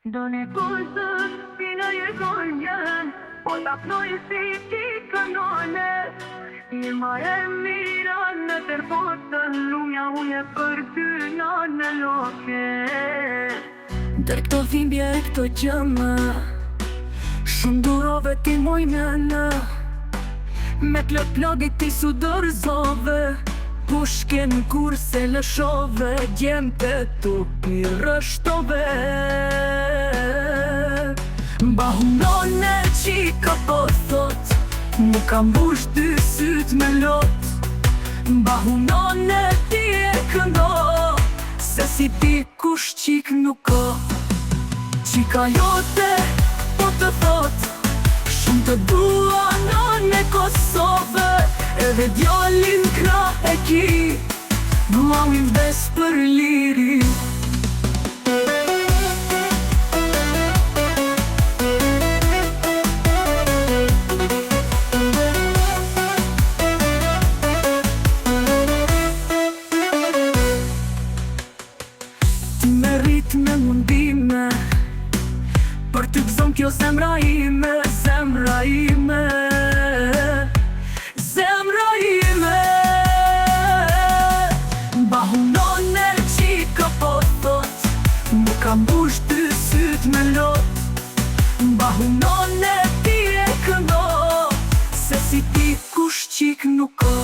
Do një kusët, pina e konjen, po t'apnoj si ti kanone. Je ma e mira në tërbotën, lumja uje për ty në loke. Dër këto dhimbje e këto gjëmë, shumë durove ti mojnë në. Me plot plagit ti su dorëzove, pushken kur se lëshove, gjemte tu pi rështove. Bahunone qika po thot, mu kam bush dy syt me lot. Bahunone ti e këndo, se si ti kush qik nuk ka. Qika jote po të thot, shumë të dua në Kosovë, edhe djallin kra e ki, dua mi vdes për liri. Ti me rrit me mundime, për ty gëzon kjo zemra ime, zemra ime, zemra ime. Bahunone qika po thot, mu kam bush dy syt me lot. Bahunone ti e këndo, se si ti kush qik nuk ka.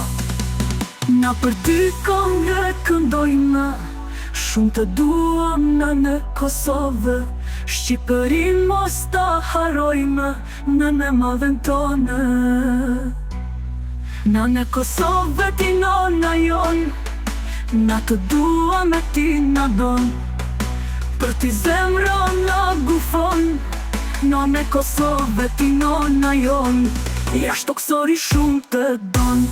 Na për ty këngë këndojmë, shumë të duam në Kosovë. Shqipërin mos ta harojmë, në madhen tonë. Në Kosovë ti nona jon, na të duam e ti na don. Për ti zemra na gufon, në Kosovë ti nona jon, jashtë toksori shumë të don.